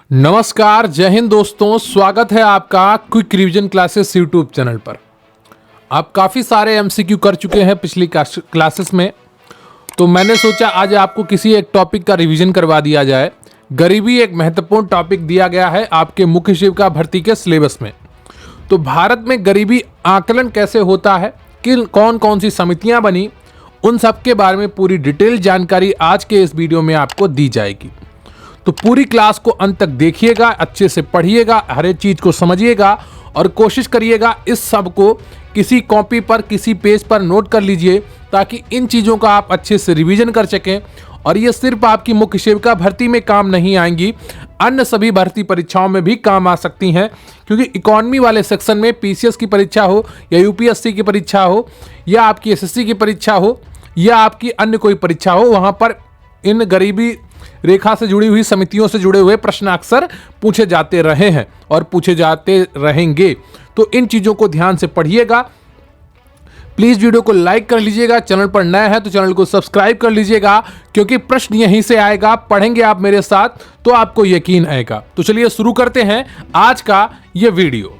नमस्कार, जय हिंद दोस्तों। स्वागत है आपका quick revision classes YouTube channel पर। आप काफ़ी सारे एमसीक्यू कर चुके हैं पिछली क्लासेस में, तो मैंने सोचा आज आपको किसी एक टॉपिक का रिवीजन करवा दिया जाए। गरीबी एक महत्वपूर्ण टॉपिक दिया गया है आपके मुख्य शिविका भर्ती के सिलेबस में। तो भारत में गरीबी आकलन कैसे होता है, कि कौन कौन सी समितियाँ बनी, उन सब के बारे में पूरी डिटेल जानकारी आज के इस वीडियो में आपको दी जाएगी। तो पूरी क्लास को अंत तक देखिएगा, अच्छे से पढ़िएगा, हर एक चीज़ को समझिएगा और कोशिश करिएगा इस सब को किसी कॉपी पर, किसी पेज पर नोट कर लीजिए, ताकि इन चीज़ों का आप अच्छे से रिवीजन कर सकें। और ये सिर्फ आपकी मुख्य सेविका भर्ती में काम नहीं आएंगी, अन्य सभी भर्ती परीक्षाओं में भी काम आ सकती हैं। क्योंकि इकोनॉमी वाले सेक्शन में पीसीएस की परीक्षा हो या यूपीएससी की परीक्षा हो या आपकी एसएससी की परीक्षा हो या आपकी अन्य कोई परीक्षा हो, वहाँ पर इन गरीबी रेखा से जुड़ी हुई समितियों से जुड़े हुए प्रश्न अक्सर पूछे जाते रहे हैं और पूछे जाते रहेंगे। तो इन चीज़ों को ध्यान से पढ़िएगा। प्लीज़ वीडियो को लाइक कर लीजिएगा, चैनल पर नया है तो चैनल को सब्सक्राइब कर लीजिएगा, क्योंकि प्रश्न यहीं से आएगा। पढ़ेंगे आप मेरे साथ तो आपको यकीन आएगा। तो चलिए शुरू करते हैं आज का ये वीडियो।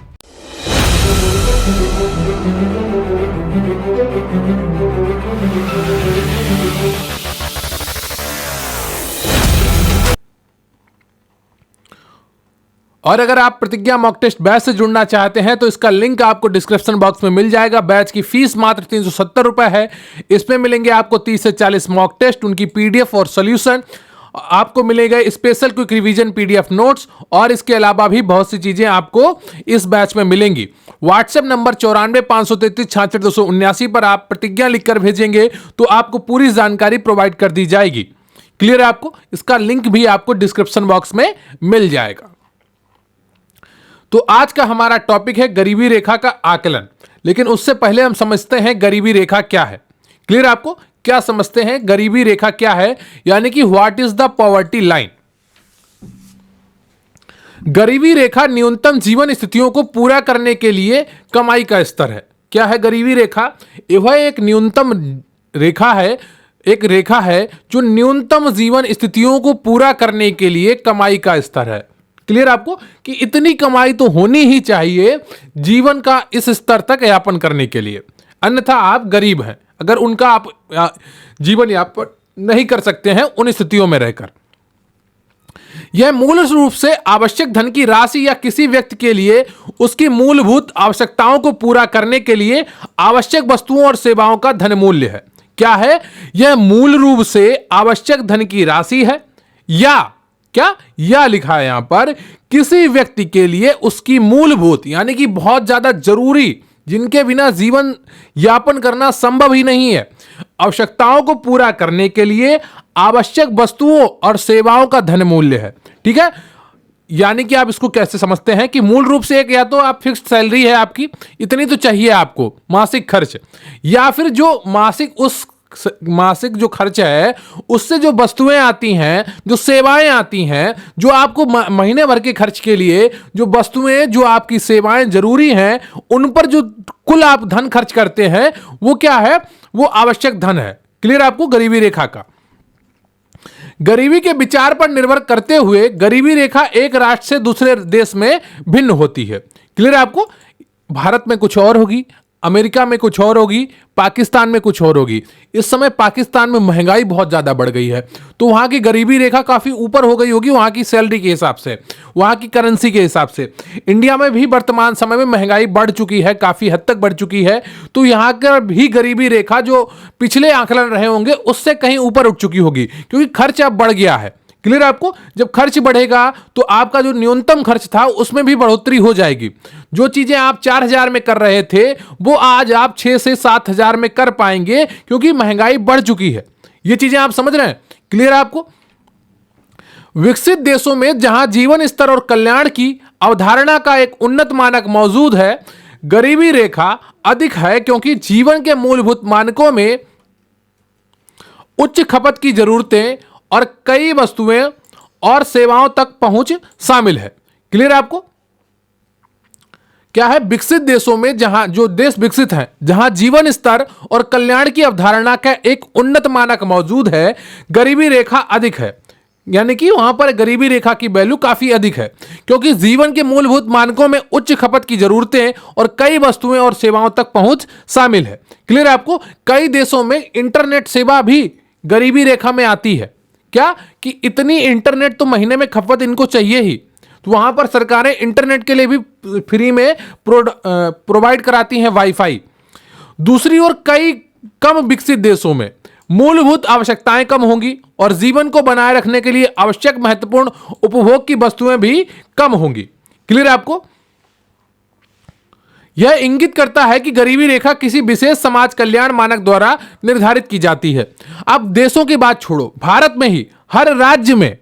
और अगर आप प्रतिज्ञा मॉक टेस्ट बैच से जुड़ना चाहते हैं तो इसका लिंक आपको डिस्क्रिप्शन बॉक्स में मिल जाएगा। बैच की फीस मात्र 370 रुपए है। इसमें मिलेंगे आपको 30 से 40 मॉक टेस्ट, उनकी पीडीएफ और सॉल्यूशन, आपको मिलेगा special quick revision PDF notes, और इसके अलावा भी बहुत सी चीजें आपको इस बैच में मिलेंगी। व्हाट्सएप नंबर 94 533 66 279 पर आप प्रतिज्ञा लिखकर भेजेंगे तो आपको पूरी जानकारी प्रोवाइड कर दी जाएगी। क्लियर है आपको? इसका लिंक भी आपको डिस्क्रिप्शन बॉक्स में मिल जाएगा। तो आज का हमारा टॉपिक है गरीबी रेखा का आकलन। लेकिन उससे पहले हम समझते हैं गरीबी रेखा क्या है। क्लियर आपको? क्या समझते हैं गरीबी रेखा क्या है, यानी कि what is the poverty line. गरीबी रेखा न्यूनतम जीवन स्थितियों को पूरा करने के लिए कमाई का स्तर है। क्या है गरीबी रेखा? यह एक न्यूनतम रेखा है, एक रेखा है जो न्यूनतम जीवन स्थितियों को पूरा करने के लिए कमाई का स्तर है। क्लियर आपको? कि इतनी कमाई तो होनी ही चाहिए जीवन का इस स्तर तक यापन करने के लिए, अन्यथा आप गरीब हैं अगर उनका आप जीवन यापन नहीं कर सकते हैं उन स्थितियों में रहकर। यह मूल रूप से आवश्यक धन की राशि या किसी व्यक्ति के लिए उसकी मूलभूत आवश्यकताओं को पूरा करने के लिए आवश्यक वस्तुओं और सेवाओं का धन मूल्य है। क्या है? यह मूल रूप से आवश्यक धन की राशि है, या लिखा है यहां पर किसी व्यक्ति के लिए उसकी मूलभूत, यानी कि बहुत ज्यादा जरूरी, जिनके बिना जीवन यापन करना संभव ही नहीं है, आवश्यकताओं को पूरा करने के लिए आवश्यक वस्तुओं और सेवाओं का धन मूल्य है। ठीक है? यानी कि आप इसको कैसे समझते हैं कि मूल रूप से एक, या तो आप फिक्स्ड सैलरी है आपकी, इतनी तो चाहिए आपको मासिक खर्च, या फिर जो मासिक जो खर्च है उससे जो वस्तुएं आती हैं, जो सेवाएं आती हैं, जो आपको महीने भर के खर्च के लिए जो वस्तुएं, जो आपकी सेवाएं जरूरी हैं, उन पर जो कुल आप धन खर्च करते हैं वो क्या है? वो आवश्यक धन है। क्लियर आपको? गरीबी रेखा का गरीबी के विचार पर निर्भर करते हुए गरीबी रेखा एक राष्ट्र से दूसरे देश में भिन्न होती है। क्लियर आपको? भारत में कुछ और होगी, अमेरिका में कुछ और होगी, पाकिस्तान में कुछ और होगी। इस समय पाकिस्तान में महंगाई बहुत ज़्यादा बढ़ गई है, तो वहाँ की गरीबी रेखा काफ़ी ऊपर हो गई होगी, वहाँ की सैलरी के हिसाब से, वहाँ की करेंसी के हिसाब से। इंडिया में भी वर्तमान समय में महंगाई बढ़ चुकी है, काफ़ी हद तक बढ़ चुकी है, तो यहाँ का भी गरीबी रेखा जो पिछले आंकलन रहे होंगे उससे कहीं ऊपर उठ चुकी होगी, क्योंकि खर्च अब बढ़ गया है। क्लियर आपको? जब खर्च बढ़ेगा तो आपका जो न्यूनतम खर्च था उसमें भी बढ़ोतरी हो जाएगी। जो चीजें आप 4,000 में कर रहे थे वो आज आप 6 से 7,000 में कर पाएंगे, क्योंकि महंगाई बढ़ चुकी है। ये चीजें आप समझ रहे हैं? क्लियर आपको? विकसित देशों में जहां जीवन स्तर और कल्याण की अवधारणा का एक उन्नत मानक मौजूद है, गरीबी रेखा अधिक है, क्योंकि जीवन के मूलभूत मानकों में उच्च खपत की जरूरतें और कई वस्तुएं और सेवाओं तक पहुंच शामिल है। क्लियर आपको? क्या है? विकसित देशों में, जहां जो देश विकसित हैं, जहां जीवन स्तर और कल्याण की अवधारणा का एक उन्नत मानक मौजूद है, गरीबी रेखा अधिक है। यानी कि वहां पर गरीबी रेखा की वैल्यू काफी अधिक है, क्योंकि जीवन के मूलभूत मानकों में उच्च खपत की जरूरतें और कई वस्तुएं और सेवाओं तक पहुंच शामिल है। क्लियर है आपको? कई देशों में इंटरनेट सेवा भी गरीबी रेखा में आती है। क्या कि इतनी इंटरनेट तो महीने में खपत इनको चाहिए ही, तो वहां पर सरकारें इंटरनेट के लिए भी फ्री में प्रोवाइड कराती हैं वाईफाई। दूसरी ओर कई कम विकसित देशों में मूलभूत आवश्यकताएं कम होंगी और जीवन को बनाए रखने के लिए आवश्यक महत्वपूर्ण उपभोग की वस्तुएं भी कम होंगी। क्लियर है आपको? यह इंगित करता है कि गरीबी रेखा किसी विशेष समाज कल्याण मानक द्वारा निर्धारित की जाती है। अब देशों की बात छोड़ो, भारत में ही हर राज्य में,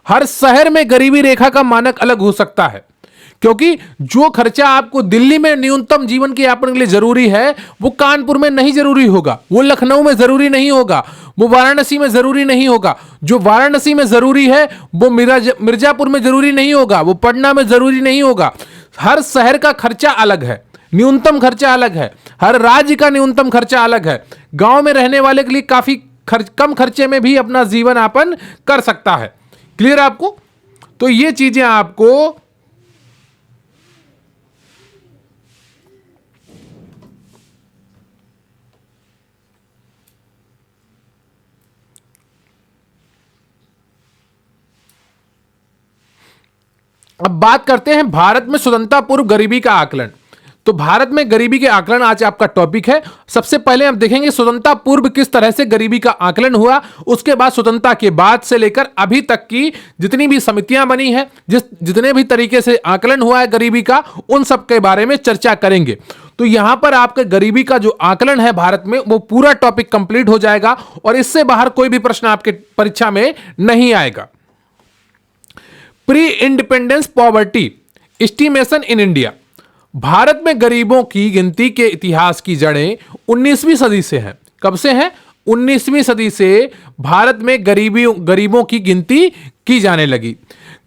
हर शहर में गरीबी रेखा का मानक अलग हो सकता है, क्योंकि जो खर्चा आपको दिल्ली में न्यूनतम जीवन के यापन के लिए जरूरी है वो कानपुर में नहीं जरूरी होगा, वो लखनऊ में जरूरी नहीं होगा, वो वाराणसी में जरूरी नहीं होगा। जो वाराणसी में जरूरी है वो मिर्जापुर में जरूरी नहीं होगा, वो पटना में जरूरी नहीं होगा। हर शहर का खर्चा अलग है, न्यूनतम खर्चा अलग है, हर राज्य का न्यूनतम खर्चा अलग है। गांव में रहने वाले के लिए काफी कम खर्चे में भी अपना जीवन यापन कर सकता है। क्लियर आपको? तो ये चीजें आपको अब बात करते हैं भारत में स्वतंत्रता पूर्व गरीबी का आकलन। तो भारत में गरीबी के आकलन आज आपका टॉपिक है। सबसे पहले हम देखेंगे स्वतंत्रता पूर्व किस तरह से गरीबी का आकलन हुआ, उसके बाद स्वतंत्रता के बाद से लेकर अभी तक की जितनी भी समितियां बनी है, जितने भी तरीके से आकलन हुआ है गरीबी का, उन सब के बारे में चर्चा करेंगे। तो यहां पर आपके गरीबी का जो आकलन है भारत में, वो पूरा टॉपिक कंप्लीट हो जाएगा और इससे बाहर कोई भी प्रश्न आपके परीक्षा में नहीं आएगा। Pre independence poverty estimation in India. Bharat में गरीबों की गिनती के इतिहास की जड़ें 19वीं सदी से हैं। कब से हैं? 19वीं सदी से भारत में गरीबों की गिनती की जाने लगी।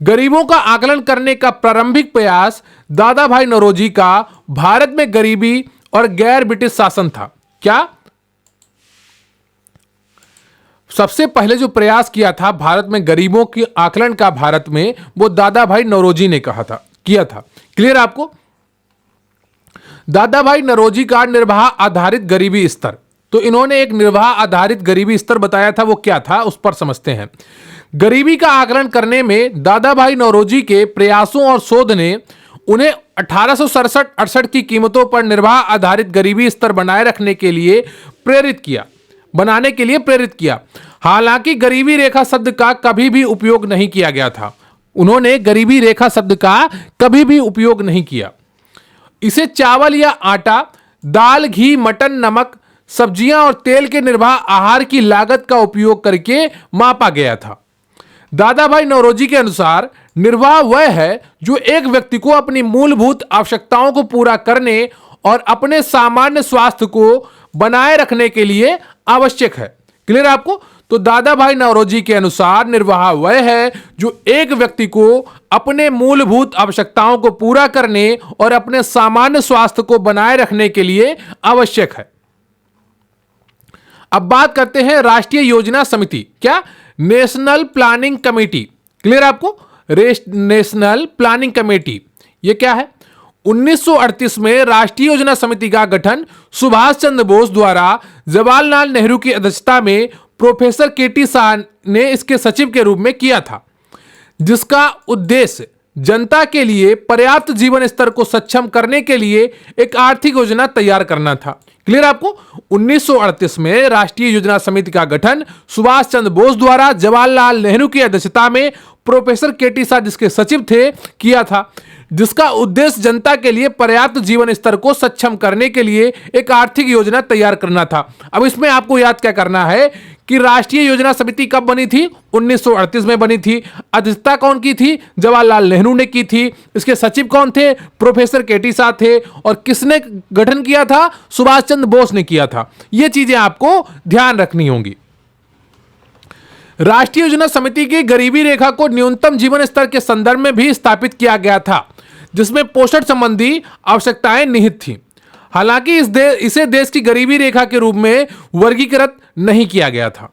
गरीबों का आकलन करने का प्रारंभिक प्रयास दादा भाई नौरोजी का भारत में गरीबी और गैर ब्रिटिश शासन था। क्या? सबसे पहले जो प्रयास किया था भारत में गरीबों के आकलन का भारत में, वो दादा भाई नौरोजी ने किया था। क्लियर आपको? दादा भाई नौरोजी का निर्वाह आधारित गरीबी स्तर। तो इन्होंने एक निर्वाह आधारिट गरीबी स्तर बताया था, वो क्या था उस पर समझते हैं। गरीबी का आकलन करने में दादा भाई नौरोजी के प्रयासों और शोध ने उन्हें 1867-68 की कीमतों पर निर्वाह आधारित गरीबी स्तर बनाने के लिए प्रेरित किया। हालांकि गरीबी रेखा शब्द का कभी भी उपयोग नहीं किया गया था। उन्होंने गरीबी रेखा शब्द का कभी भी उपयोग नहीं किया। इसे चावल या आटा, दाल, घी, मटन, नमक, सब्जियां और तेल के निर्वाह आहार की लागत का उपयोग करके मापा गया था। दादा भाई नौरोजी के अनुसार निर्वाह वह है जो एक व्यक्ति को अपनी मूलभूत आवश्यकताओं को पूरा करने और अपने सामान्य स्वास्थ्य को बनाए रखने के लिए आवश्यक है। क्लियर आपको? तो दादा भाई नौरोजी के अनुसार निर्वाह वह है जो एक व्यक्ति को अपने मूलभूत आवश्यकताओं को पूरा करने और अपने सामान्य स्वास्थ्य को बनाए रखने के लिए आवश्यक है। अब बात करते हैं राष्ट्रीय योजना समिति। क्या? National planning committee. क्लियर आपको? नेशनल प्लानिंग कमेटी ये क्या है? 1938 में राष्ट्रीय योजना समिति का गठन सुभाष चंद्र बोस द्वारा जवाहरलाल नेहरू की अध्यक्षता में प्रोफेसर केटी शाह ने इसके सचिव के रूप में किया था, जिसका उद्देश्य जनता के लिए पर्याप्त जीवन स्तर को सक्षम करने के लिए एक आर्थिक योजना तैयार करना था। क्लियर आपको? 1938 में राष्ट्रीय योजना समिति का गठन सुभाष चंद्र बोस द्वारा जवाहरलाल नेहरू की अध्यक्षता में प्रोफेसर केटी शाह जिसके सचिव थे किया था, जिसका उद्देश्य जनता के लिए पर्याप्त जीवन स्तर को सक्षम करने के लिए एक आर्थिक योजना तैयार करना था। अब इसमें आपको याद क्या करना है कि राष्ट्रीय योजना समिति कब बनी थी? 1938 में बनी थी। अध्यक्षता कौन की थी? जवाहरलाल नेहरू ने की थी। इसके सचिव कौन थे? प्रोफेसर केटी शाह थे। और किसने गठन किया था? सुभाष चंद्र बोस ने किया था। ये चीजें आपको ध्यान रखनी होंगी। राष्ट्रीय योजना समिति की गरीबी रेखा को न्यूनतम जीवन स्तर के संदर्भ में भी स्थापित किया गया था, जिसमें पोषण संबंधी आवश्यकताएं निहित थीं। हालांकि इसे देश की गरीबी रेखा के रूप में वर्गीकृत नहीं किया गया था।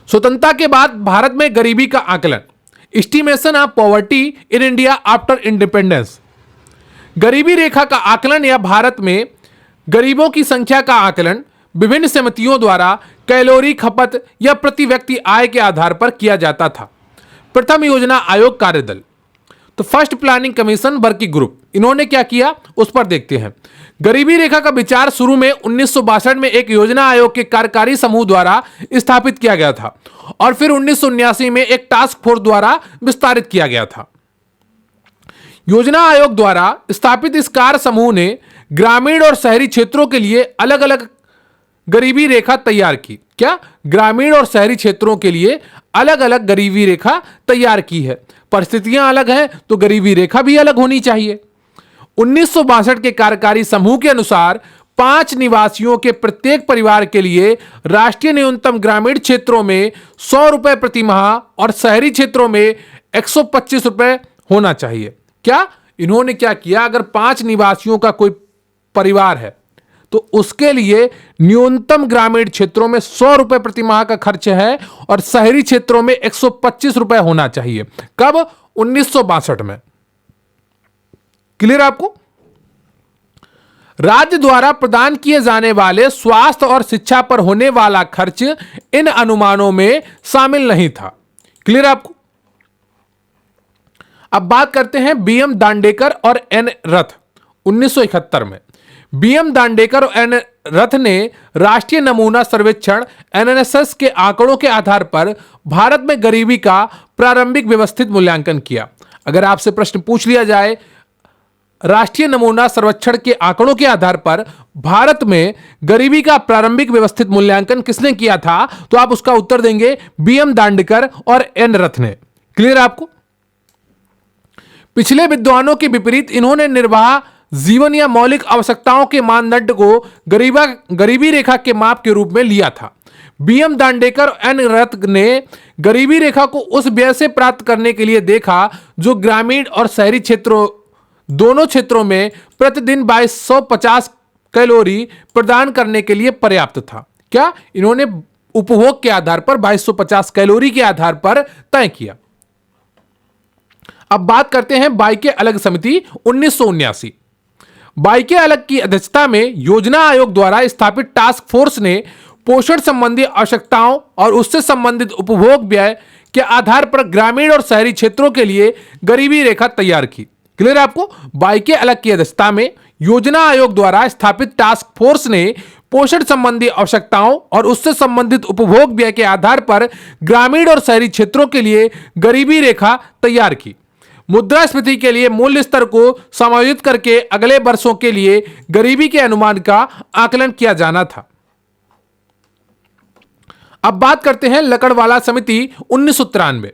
स्वतंत्रता के बाद भारत में गरीबी का आकलन, estimation of poverty in India after independence. गरीबी रेखा का आकलन या भारत में गरीबों की संख्या का आकलन विभिन्न समितियों द्वारा कैलोरी खपत या प्रति व्यक्ति आय के आधार पर किया जाता था। प्रथम योजना आयोग कार्यदल, तो first planning commission working group, इन्होंने क्या किया उस पर देखते हैं। गरीबी रेखा का विचार शुरू में 1962 में एक योजना आयोग के कार्यकारी समूह द्वारा स्थापित किया गया था और फिर 1979 में एक टास्क फोर्स द्वारा विस्तारित किया गया था। योजना आयोग द्वारा स्थापित इस कार्य समूह ने ग्रामीण और शहरी क्षेत्रों के लिए अलग अलग गरीबी रेखा तैयार की। क्या? ग्रामीण और शहरी क्षेत्रों के लिए अलग अलग गरीबी रेखा तैयार की है। परिस्थितियां अलग हैं तो गरीबी रेखा भी अलग होनी चाहिए। 1962 के कार्यकारी समूह के अनुसार 5 निवासियों के प्रत्येक परिवार के लिए राष्ट्रीय न्यूनतम ग्रामीण क्षेत्रों में 100 रुपए प्रति माह और शहरी क्षेत्रों में 125 रुपए होना चाहिए। क्या? इन्होंने क्या किया, अगर 5 निवासियों का कोई परिवार है तो उसके लिए न्यूनतम ग्रामीण क्षेत्रों में 100 रुपए प्रति माह का खर्च है और शहरी क्षेत्रों में 125 रुपए होना चाहिए। कब? 1962 में। क्लियर आपको? राज्य द्वारा प्रदान किए जाने वाले स्वास्थ्य और शिक्षा पर होने वाला खर्च इन अनुमानों में शामिल नहीं था। क्लियर आपको? अब बात करते हैं बीएम दांडेकर और एन रथ। 1971 में बीएम दांडेकर और एन रथ ने राष्ट्रीय नमूना सर्वेक्षण एनएसएस के आंकड़ों के आधार पर भारत में गरीबी का प्रारंभिक व्यवस्थित मूल्यांकन किया। अगर आपसे प्रश्न पूछ लिया जाए राष्ट्रीय नमूना सर्वेक्षण के आंकड़ों के आधार पर भारत में गरीबी का प्रारंभिक व्यवस्थित मूल्यांकन किसने किया था, तो आप उसका उत्तर देंगे बीएम दांडेकर और एन रथ ने। क्लियर आपको? पिछले विद्वानों के विपरीत इन्होंने निर्वाह जीवन या मौलिक आवश्यकताओं के मानदंड को गरीबी रेखा के माप के रूप में लिया था। बीएम दांडेकर और एन रथ ने गरीबी रेखा को उस व्यय से प्राप्त करने के लिए देखा जो ग्रामीण और शहरी क्षेत्रों दोनों क्षेत्रों में प्रतिदिन 2250 कैलोरी प्रदान करने के लिए पर्याप्त था। क्या? इन्होंने उपभोग के आधार पर 2250 कैलोरी के आधार पर तय किया। अब बात करते हैं बाइके अलग समिति 1979। बाइके अलग की अध्यक्षता में योजना आयोग द्वारा स्थापित टास्क फोर्स ने पोषण संबंधी आवश्यकताओं और उससे संबंधित उपभोग व्यय के आधार पर ग्रामीण और शहरी क्षेत्रों के लिए गरीबी रेखा तैयार की। क्लियर आपको? बाइके अलग की अध्यक्षता में योजना आयोग द्वारा स्थापित टास्क फोर्स ने पोषण संबंधी आवश्यकताओं और उससे संबंधित उपभोग व्यय के आधार पर ग्रामीण और शहरी क्षेत्रों के लिए गरीबी रेखा तैयार की। मुद्रास्फीति के लिए मूल्य स्तर को समायोजित करके अगले वर्षों के लिए गरीबी के अनुमान का आकलन किया जाना था। अब बात करते हैं लकड़वाला समिति 1993।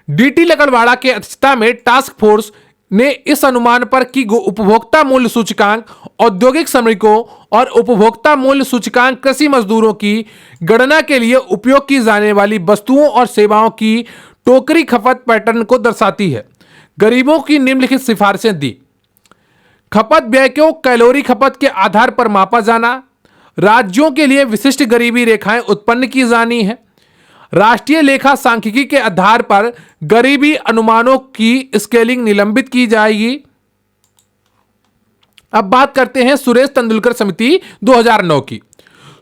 डीटी लकड़वाला के अध्यक्षता में टास्क फोर्स ने इस अनुमान पर कि उपभोक्ता मूल्य सूचकांक औद्योगिक श्रमिकों और उपभोक्ता मूल्य सूचकांक कृषि मजदूरों की गणना के लिए उपयोग की जाने वाली वस्तुओं और सेवाओं की टोकरी खपत पैटर्न को दर्शाती है। गरीबों की निम्नलिखित सिफारिशें दी। खपत व्यय को कैलोरी खपत के आधार पर मापा जाना, राज्यों के लिए विशिष्ट गरीबी रेखाएं उत्पन्न की जानी है, राष्ट्रीय लेखा सांख्यिकी के आधार पर गरीबी अनुमानों की स्केलिंग निलंबित की जाएगी। अब बात करते हैं सुरेश तेंदुलकर समिति 2009 की।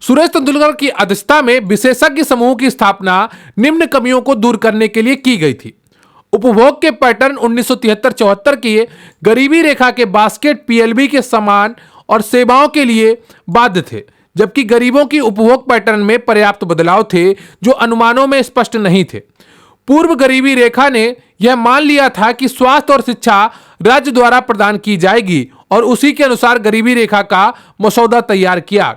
सुरेश तेंदुलकर की अध्यक्षता में विशेषज्ञ समूह की स्थापना निम्न कमियों को दूर करने के लिए की गई थी। उपभोग के पैटर्न 1973-74 की गरीबी रेखा के बास्केट पीएलबी के सामान और सेवाओं के लिए बाध्य थे, जबकि गरीबों की उपभोग पैटर्न में पर्याप्त बदलाव थे जो अनुमानों में स्पष्ट नहीं थे। पूर्व गरीबी रेखा ने यह मान लिया था कि स्वास्थ्य और शिक्षा राज्य द्वारा प्रदान की जाएगी और उसी के अनुसार गरीबी रेखा का मसौदा तैयार किया।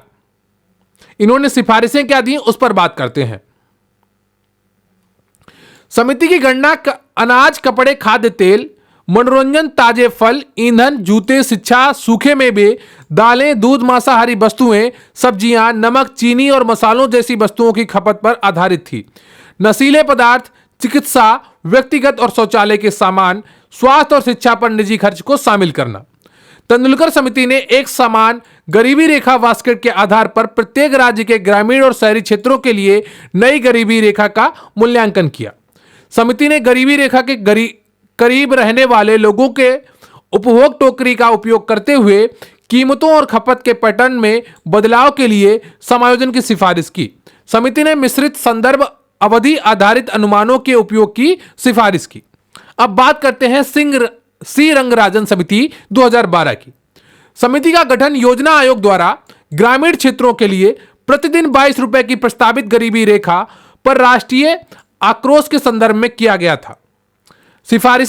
इन्होंने सिफारिशें क्या दी उस पर बात करते हैं। समिति की गणना अनाज, कपड़े, खाद्य तेल, मनोरंजन, ताजे फल, ईंधन, जूते, शिक्षा, सूखे मेवे, दालें, दूध, मांसाहारी वस्तुएं, सब्जियां, नमक, चीनी और मसालों जैसी वस्तुओं की खपत पर आधारित थी। नशीले पदार्थ, चिकित्सा, व्यक्तिगत और शौचालय के सामान, स्वास्थ्य और शिक्षा पर निजी खर्च को शामिल करना। तेंदुलकर समिति ने एक समान गरीबी रेखा बास्केट के आधार पर प्रत्येक राज्य के ग्रामीण और शहरी क्षेत्रों के लिए नई गरीबी रेखा का मूल्यांकन किया। समिति ने गरीबी रेखा के करीब रहने वाले लोगों के उपभोग टोकरी का उपयोग करते हुए कीमतों और खपत के पैटर्न में बदलाव के लिए समायोजन की सिफारिश की। समिति ने मिश्रित संदर्भ अवधि आधारित अनुमानों के उपयोग की सिफारिश की। अब बात करते हैं सी रंगराजन समिति 2012 की। समिति का गठन योजना आयोग द्वारा ग्रामीण क्षेत्रों के लिए प्रतिदिन 22 रुपए की प्रस्तावित गरीबी रेखा पर राष्ट्रीय आक्रोश के संदर्भ में किया गया था।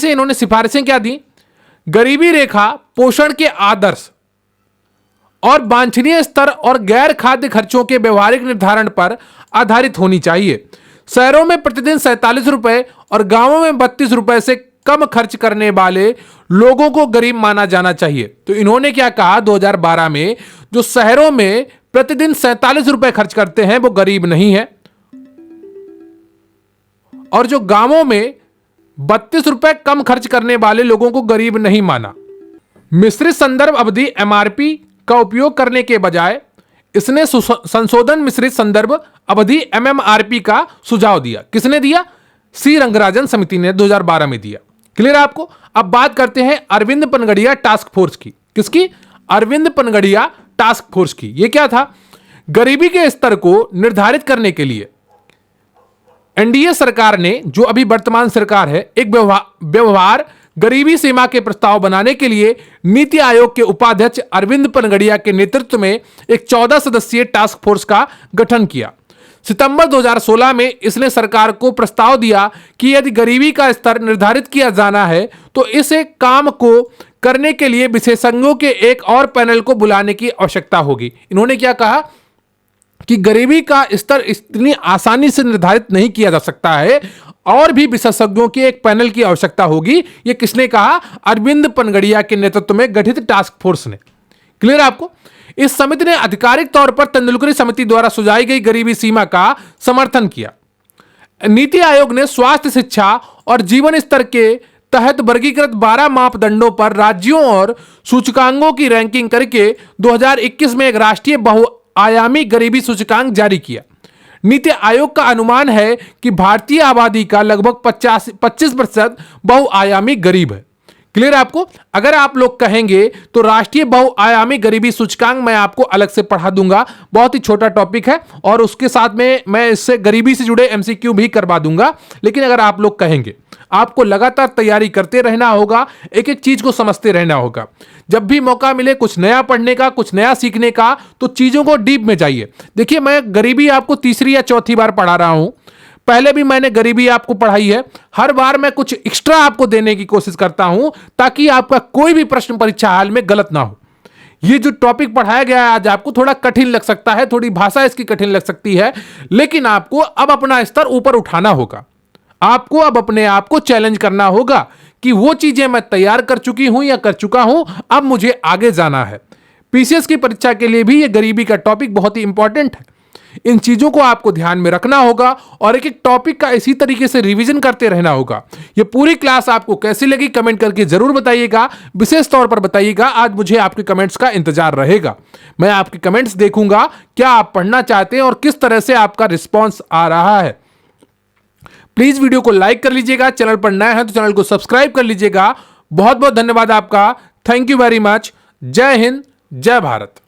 इन्होंने सिफारिशें क्या दी? गरीबी रेखा पोषण के आदर्श और वांछनीय स्तर और गैर खाद्य खर्चों के व्यवहारिक निर्धारण पर आधारित होनी चाहिए। शहरों में प्रतिदिन 47 रुपए और गांवों में 32 रुपए से कम खर्च करने वाले लोगों को गरीब माना जाना चाहिए। तो इन्होंने क्या कहा 2012 में, जो शहरों में प्रतिदिन 47 रुपए खर्च करते हैं वो गरीब नहीं है, और जो गांवों में 32 रुपए कम खर्च करने वाले लोगों को गरीब नहीं माना। मिश्रित संदर्भ अवधि एमआरपी का उपयोग करने के बजाय इसने संशोधन मिश्रित संदर्भ अवधि एमएमआरपी का सुझाव दिया। किसने दिया? सी रंगराजन समिति ने 2012 में दिया। क्लियर है आपको? अब बात करते हैं अरविंद पनगड़िया टास्क फोर्स की। किसकी? अरविंद पनगड़िया टास्क फोर्स की। यह क्या था? गरीबी के स्तर को निर्धारित करने के लिए एनडीए सरकार ने, जो अभी वर्तमान सरकार है, एक व्यवहार गरीबी सीमा के प्रस्ताव बनाने के लिए नीति आयोग के उपाध्यक्ष अरविंद पनगड़िया के नेतृत्व में एक 14 सदस्यीय टास्क फोर्स का गठन किया। सितंबर 2016 में इसने सरकार को प्रस्ताव दिया कि यदि गरीबी का स्तर निर्धारित किया जाना है तो इस काम को करने के लिए विशेषज्ञों के एक और पैनल को बुलाने की आवश्यकता होगी। इन्होंने क्या कहा कि गरीबी का स्तर इतनी आसानी से निर्धारित नहीं किया जा सकता है और भी विशेषज्ञों के एक पैनल की आवश्यकता होगी। यह किसने कहा? अरविंद पनगड़िया के नेतृत्व में गठित टास्क फोर्स ने। क्लियर आपको? इस समिति ने आधिकारिक तौर पर तेंदुलकरी समिति द्वारा सुझाई गई गरीबी सीमा का समर्थन किया। नीति आयोग ने स्वास्थ्य, शिक्षा और जीवन स्तर के तहत वर्गीकृत 12 मापदंडों पर राज्यों और सूचकांकों की रैंकिंग करके 2021 में एक राष्ट्रीय बहुआयामी गरीबी सूचकांक जारी किया। नीति आयोग का अनुमान है कि भारतीय आबादी का लगभग 25% बहुआयामी गरीब है। क्लियर है आपको? अगर आप लोग कहेंगे तो राष्ट्रीय बहुआयामी गरीबी सूचकांक मैं आपको अलग से पढ़ा दूंगा, बहुत ही छोटा टॉपिक है, और उसके साथ में मैं इससे गरीबी से जुड़े एमसीक्यू भी करवा दूंगा। लेकिन अगर आप लोग कहेंगे, आपको लगातार तैयारी करते रहना होगा, एक एक चीज को समझते रहना होगा। जब भी मौका मिले कुछ नया पढ़ने का, कुछ नया सीखने का, तो चीजों को डीप में जाइए। देखिए, मैं गरीबी आपको तीसरी या चौथी बार पढ़ा रहा हूं। पहले भी मैंने गरीबी आपको पढ़ाई है। हर बार मैं कुछ एक्स्ट्रा आपको देने की कोशिश करता हूं ताकि आपका कोई भी प्रश्न परीक्षा हाल में गलत ना हो। ये जो टॉपिक पढ़ाया गया है आज आपको थोड़ा कठिन लग सकता है, थोड़ी भाषा इसकी कठिन लग सकती है, लेकिन आपको अब अपना स्तर ऊपर उठाना होगा। आपको अब अपने आप को चैलेंज करना होगा कि वो चीजें मैं तैयार कर चुकी हूं या कर चुका हूं, अब मुझे आगे जाना है। पीसीएस की परीक्षा के लिए भी ये गरीबी का टॉपिक बहुत ही इंपॉर्टेंट है। इन चीजों को आपको ध्यान में रखना होगा और एक एक टॉपिक का इसी तरीके से रिवीजन करते रहना होगा। ये पूरी क्लास आपको कैसी लगी कमेंट करके जरूर बताइएगा, विशेष तौर पर बताइएगा। आज मुझे आपके कमेंट्स का इंतजार रहेगा। मैं आपके कमेंट्स देखूंगा, क्या आप पढ़ना चाहते हैं और किस तरह से आपका रिस्पॉन्स आ रहा है। प्लीज वीडियो को लाइक कर लीजिएगा, चैनल पर नए हैं तो चैनल को सब्सक्राइब कर लीजिएगा। बहुत बहुत धन्यवाद आपका। Thank you very much. जय हिंद, जय भारत।